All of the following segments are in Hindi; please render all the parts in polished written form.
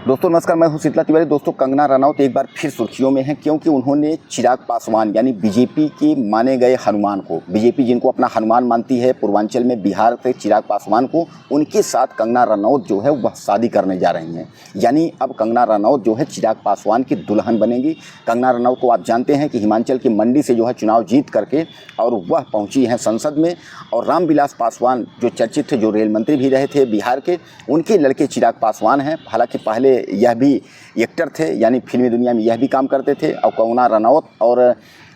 दोस्तों नमस्कार, मैं हूं शीतला तिवारी। दोस्तों कंगना रनौत एक बार फिर सुर्खियों में हैं क्योंकि उन्होंने चिराग पासवान यानी बीजेपी के माने गए हनुमान को, बीजेपी जिनको अपना हनुमान मानती है पूर्वांचल में, बिहार से चिराग पासवान को, उनके साथ कंगना रनौत जो है वह शादी करने जा रही हैं। यानी अब कंगना रनौत जो है चिराग पासवान की दुल्हन बनेगी। कंगना रनौत को आप जानते हैं कि हिमाचल की मंडी से जो है चुनाव जीत करके और वह पहुँची हैं संसद में। और रामविलास पासवान जो चर्चित थे, जो रेल मंत्री भी रहे थे बिहार के, उनके लड़के चिराग पासवान हैं। हालांकि पहले यह भी एक्टर थे, यानी फिल्मी दुनिया में यह भी काम करते थे, और कंगना रनौत और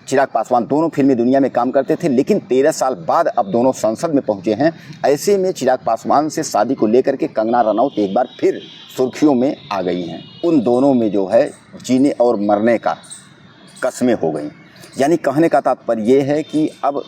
चिराग पासवान दोनों फिल्मी दुनिया में काम करते थे। लेकिन 13 साल बाद अब दोनों संसद में पहुंचे हैं। ऐसे में चिराग पासवान से शादी को लेकर के कंगना रनौत एक बार फिर सुर्खियों में आ गई हैं। उन दोनों में जो है जीने और मरने का कस्में हो गई। यानी कहने का तात्पर्य ये है कि अब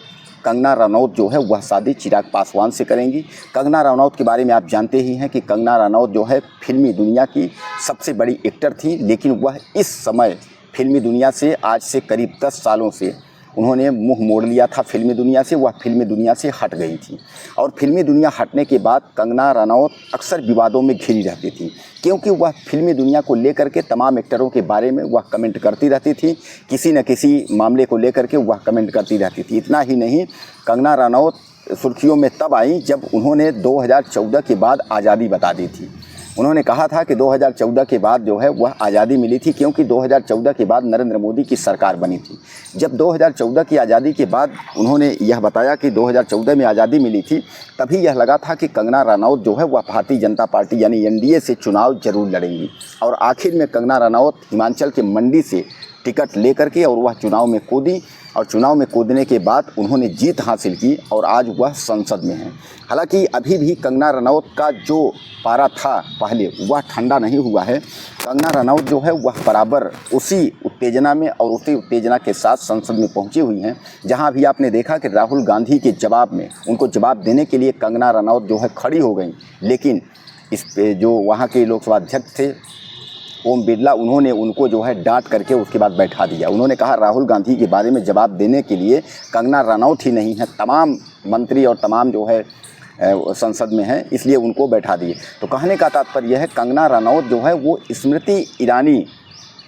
कंगना रनौत जो है वह शादी चिराग पासवान से करेंगी। कंगना रनौत के बारे में आप जानते ही हैं कि कंगना रनौत जो है फिल्मी दुनिया की सबसे बड़ी एक्टर थी, लेकिन वह इस समय फिल्मी दुनिया से आज से करीब 10 सालों से उन्होंने मुंह मोड़ लिया था फिल्मी दुनिया से। वह फिल्मी दुनिया से हट गई थी और फिल्मी दुनिया हटने के बाद कंगना रनौत अक्सर विवादों में घिरी रहती थी, क्योंकि वह फिल्मी दुनिया को लेकर के तमाम एक्टरों के बारे में वह कमेंट करती रहती थी। किसी न किसी मामले को लेकर के वह कमेंट करती रहती थी। इतना ही नहीं, कंगना रनौत सुर्खियों में तब आई जब उन्होंने 2014 के बाद आज़ादी बता दी थी। उन्होंने कहा था कि 2014 के बाद जो है वह आज़ादी मिली थी, क्योंकि 2014 के बाद नरेंद्र मोदी की सरकार बनी थी। जब 2014 की आज़ादी के बाद उन्होंने यह बताया कि 2014 में आज़ादी मिली थी, तभी यह लगा था कि कंगना रनौत जो है वह भारतीय जनता पार्टी यानी एनडीए से चुनाव जरूर लड़ेंगी। और आखिर में कंगना रनौत हिमाचल के मंडी से टिकट लेकर के और वह चुनाव में कूदी, और चुनाव में कूदने के बाद उन्होंने जीत हासिल की और आज वह संसद में हैं। हालांकि अभी भी कंगना रनौत का जो पारा था पहले वह ठंडा नहीं हुआ है। कंगना रनौत जो है वह बराबर उसी उत्तेजना में और उसी उत्तेजना के साथ संसद में पहुंची हुई हैं, जहां भी आपने देखा कि राहुल गांधी के जवाब में, उनको जवाब देने के लिए कंगना रनौत जो है खड़ी हो गई। लेकिन इस पे जो वहाँ के लोकसभा अध्यक्ष थे ओम बिरला, उन्होंने उनको जो है डांट करके उसके बाद बैठा दिया। उन्होंने कहा राहुल गांधी के बारे में जवाब देने के लिए कंगना रनौत ही नहीं है, तमाम मंत्री और तमाम जो है संसद में है, इसलिए उनको बैठा दिए। तो कहने का तात्पर्य यह है कंगना रनौत जो है वो स्मृति ईरानी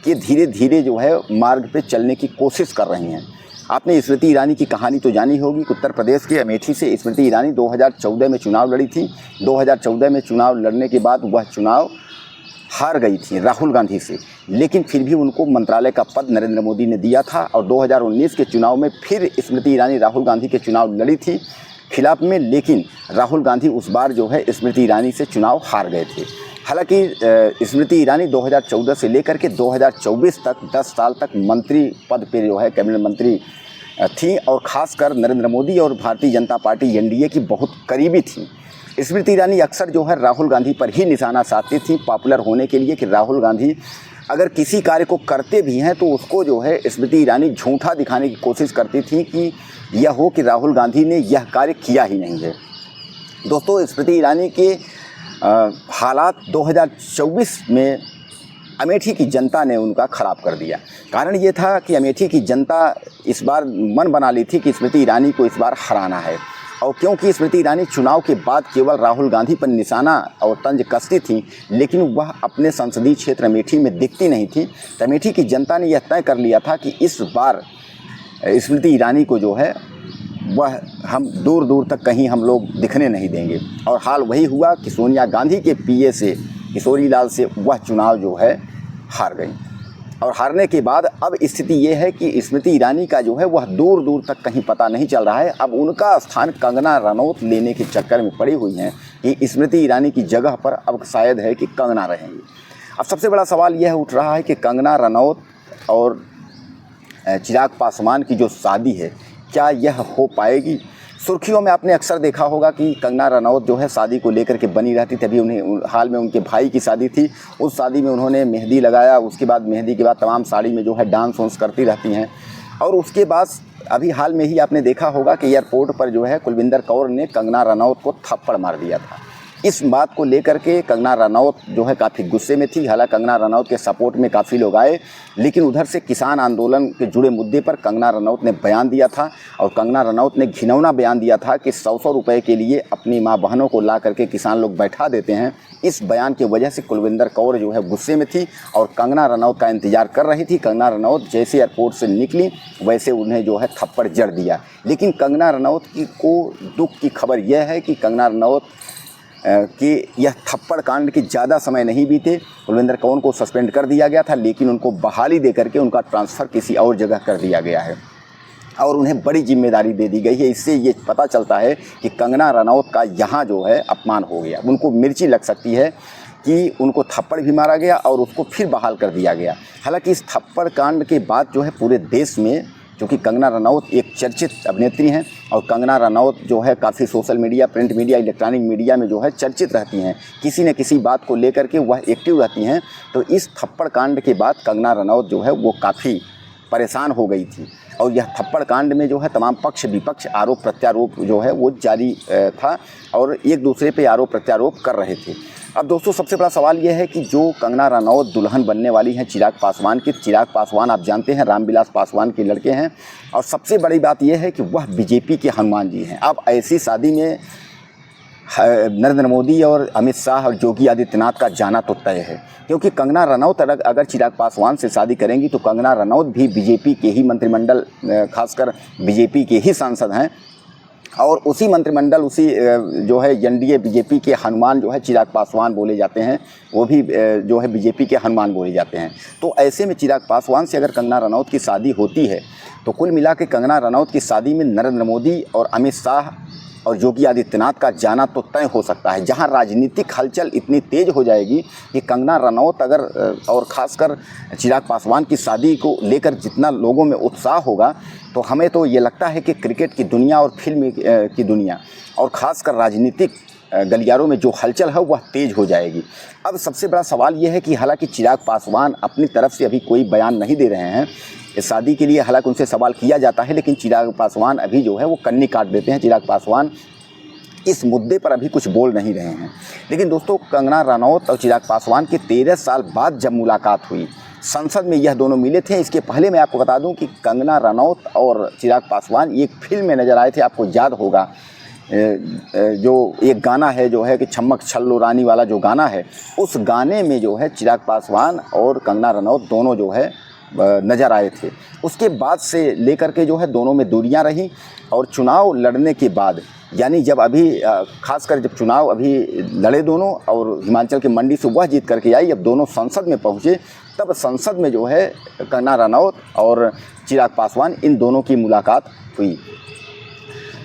के धीरे धीरे जो है मार्ग पे चलने की कोशिश कर रही हैं। आपने स्मृति ईरानी की कहानी तो जानी होगी। उत्तर प्रदेश के अमेठी से स्मृति ईरानी 2014 में चुनाव लड़ी थी। 2014 में चुनाव लड़ने के बाद वह चुनाव हार गई थी राहुल गांधी से, लेकिन फिर भी उनको मंत्रालय का पद नरेंद्र मोदी ने दिया था। और 2019 के चुनाव में फिर स्मृति ईरानी राहुल गांधी के चुनाव लड़ी थी खिलाफ में, लेकिन राहुल गांधी उस बार जो है स्मृति ईरानी से चुनाव हार गए थे। हालांकि स्मृति ईरानी 2014 से लेकर के 2024 तक 10 साल तक मंत्री पद पर जो है कैबिनेट मंत्री थी, और ख़ासकर नरेंद्र मोदी और भारतीय जनता पार्टी एनडीए की बहुत करीबी थी। स्मृति ईरानी अक्सर जो है राहुल गांधी पर ही निशाना साधती थी पॉपुलर होने के लिए, कि राहुल गांधी अगर किसी कार्य को करते भी हैं तो उसको जो है स्मृति ईरानी झूठा दिखाने की कोशिश करती थी कि यह हो कि राहुल गांधी ने यह कार्य किया ही नहीं है। दोस्तों स्मृति ईरानी के हालात 2024 में अमेठी की जनता ने उनका ख़राब कर दिया। कारण ये था कि अमेठी की जनता इस बार मन बना ली थी कि स्मृति ईरानी को इस बार हराना है, और क्योंकि स्मृति ईरानी चुनाव के बाद केवल राहुल गांधी पर निशाना और तंज कसती थी, लेकिन वह अपने संसदीय क्षेत्र अमेठी में दिखती नहीं थी, तो अमेठी की जनता ने यह तय कर लिया था कि इस बार स्मृति ईरानी को जो है वह हम दूर दूर तक कहीं हम लोग दिखने नहीं देंगे। और हाल वही हुआ कि सोनिया गांधी के पीए से, किशोरी लाल से, वह चुनाव जो है हार गई। और हारने के बाद अब स्थिति ये है कि स्मृति ईरानी का जो है वह दूर दूर तक कहीं पता नहीं चल रहा है। अब उनका स्थान कंगना रनौत लेने के चक्कर में पड़ी हुई हैं कि स्मृति ईरानी की जगह पर अब शायद है कि कंगना रहेंगी। अब सबसे बड़ा सवाल यह उठ रहा है कि कंगना रनौत और चिराग पासवान की जो शादी है, क्या यह हो पाएगी? सुर्खियों में आपने अक्सर देखा होगा कि कंगना रनौत जो है शादी को लेकर के बनी रहती थी। अभी उन्हें हाल में उनके भाई की शादी थी, उस शादी में उन्होंने मेहंदी लगाया, उसके बाद मेहंदी के बाद तमाम साड़ी में जो है डांस वांस करती रहती हैं। और उसके बाद अभी हाल में ही आपने देखा होगा कि एयरपोर्ट पर जो है कुलविंदर कौर ने कंगना रनौत को थप्पड़ मार दिया था। इस बात को लेकर के कंगना रनौत जो है काफ़ी गुस्से में थी। हालांकि कंगना रनौत के सपोर्ट में काफ़ी लोग आए, लेकिन उधर से किसान आंदोलन के जुड़े मुद्दे पर कंगना रनौत ने बयान दिया था और कंगना रनौत ने घिनौना बयान दिया था कि 100-100 रुपये के लिए अपनी माँ बहनों को ला करके किसान लोग बैठा देते हैं। इस बयान की वजह से कुलविंदर कौर जो है गुस्से में थी और कंगना रनौत का इंतजार कर रही थी। कंगना रनौत जैसे एयरपोर्ट से निकली वैसे उन्हें जो है थप्पड़ जड़ दिया। लेकिन कंगना रनौत को दुख की खबर यह है कि कंगना रनौत कि यह थप्पड़ कांड की ज़्यादा समय नहीं बीते, कुलविंदर कौर को सस्पेंड कर दिया गया था, लेकिन उनको बहाली दे करके उनका ट्रांसफ़र किसी और जगह कर दिया गया है और उन्हें बड़ी जिम्मेदारी दे दी गई है। इससे ये पता चलता है कि कंगना रनौत का यहाँ जो है अपमान हो गया। उनको मिर्ची लग सकती है कि उनको थप्पड़ भी मारा गया और उसको फिर बहाल कर दिया गया। हालांकि इस थप्पड़ कांड के बाद जो है पूरे देश में, क्योंकि कंगना रनौत एक चर्चित अभिनेत्री हैं और कंगना रनौत जो है काफ़ी social media, print media, electronic media में जो है चर्चित रहती हैं, किसी न किसी बात को लेकर के वह एक्टिव रहती हैं। तो इस थप्पड़ कांड के बाद कंगना रनौत जो है वो काफ़ी परेशान हो गई थी और यह थप्पड़ कांड में जो है तमाम पक्ष विपक्ष आरोप प्रत्यारोप जो है वो जारी था और एक दूसरे पे आरोप प्रत्यारोप कर रहे थे। अब दोस्तों सबसे बड़ा सवाल यह है कि जो कंगना रनौत दुल्हन बनने वाली हैं चिराग पासवान की, चिराग पासवान आप जानते हैं रामविलास पासवान के लड़के हैं और सबसे बड़ी बात यह है कि वह बीजेपी के हनुमान जी हैं। अब ऐसी शादी में नरेंद्र मोदी और अमित शाह और योगी आदित्यनाथ का जाना तो तय है, क्योंकि कंगना रनौत अगर चिराग पासवान से शादी करेंगी तो कंगना रनौत भी बीजेपी के ही मंत्रिमंडल, खासकर बीजेपी के ही सांसद हैं और उसी मंत्रिमंडल, उसी जो है एनडीए बीजेपी के हनुमान जो है चिराग पासवान बोले जाते हैं, वो भी जो है बीजेपी के हनुमान बोले जाते हैं। तो ऐसे में चिराग पासवान से अगर कंगना रनौत की शादी होती है तो कुल मिला के कंगना रनौत की शादी में नरेंद्र मोदी और अमित शाह और योगी आदित्यनाथ का जाना तो तय हो सकता है, जहां राजनीतिक हलचल इतनी तेज हो जाएगी कि कंगना रनौत अगर और ख़ासकर चिराग पासवान की शादी को लेकर जितना लोगों में उत्साह होगा तो हमें तो ये लगता है कि क्रिकेट की दुनिया और फिल्म की दुनिया और ख़ासकर राजनीतिक गलियारों में जो हलचल है वह तेज़ हो जाएगी। अब सबसे बड़ा सवाल ये है कि हालांकि चिराग पासवान अपनी तरफ से अभी कोई बयान नहीं दे रहे हैं इस शादी के लिए, हालांकि उनसे सवाल किया जाता है, लेकिन चिराग पासवान अभी जो है वो कन्नी काट देते हैं। चिराग पासवान इस मुद्दे पर अभी कुछ बोल नहीं रहे हैं। लेकिन दोस्तों कंगना रनौत और चिराग पासवान की 13 साल बाद जब मुलाकात हुई, संसद में यह दोनों मिले थे। इसके पहले मैं आपको बता दूं कि कंगना रनौत और चिराग पासवान एक फिल्म में नज़र आए थे, आपको याद होगा जो एक गाना है जो है कि छम्मक छल्लो रानी वाला जो गाना है, उस गाने में जो है चिराग पासवान और कंगना रनौत दोनों जो है नज़र आए थे। उसके बाद से लेकर के जो है दोनों में दूरियां रहीं और चुनाव लड़ने के बाद, यानी जब अभी खासकर जब चुनाव अभी लड़े दोनों और हिमाचल के मंडी से वह जीत करके आई, अब दोनों संसद में पहुँचे, तब संसद में जो है कंगना रनौत और चिराग पासवान इन दोनों की मुलाकात हुई।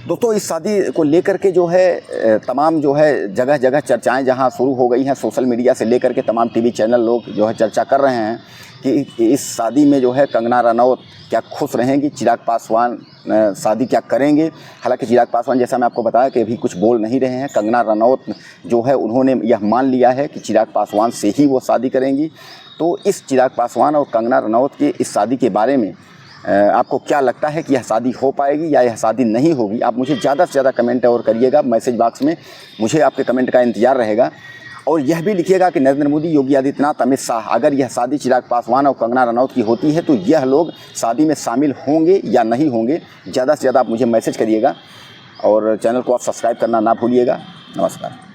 दोस्तों इस शादी को लेकर के जो है तमाम जो है जगह जगह चर्चाएं जहां शुरू हो गई हैं, सोशल मीडिया से लेकर के तमाम टीवी चैनल लोग जो है चर्चा कर रहे हैं कि इस शादी में जो है कंगना रनौत क्या खुश रहेंगी, चिराग पासवान शादी क्या करेंगे। हालांकि चिराग पासवान जैसा मैं आपको बताया कि अभी कुछ बोल नहीं रहे हैं। कंगना रनौत जो है उन्होंने यह मान लिया है कि चिराग पासवान से ही वो शादी करेंगी। तो इस चिराग पासवान और कंगना रनौत की इस शादी के बारे में आपको क्या लगता है कि यह शादी हो पाएगी या यह शादी नहीं होगी? आप मुझे ज़्यादा से ज़्यादा कमेंट और करिएगा मैसेज बॉक्स में, मुझे आपके कमेंट का इंतज़ार रहेगा। और यह भी लिखिएगा कि नरेंद्र मोदी, योगी आदित्यनाथ, अमित शाह, अगर यह शादी चिराग पासवान और कंगना रनौत की होती है तो यह लोग शादी में शामिल होंगे या नहीं होंगे। ज़्यादा से ज़्यादा आप मुझे मैसेज करिएगा और चैनल को आप सब्सक्राइब करना ना भूलिएगा। नमस्कार।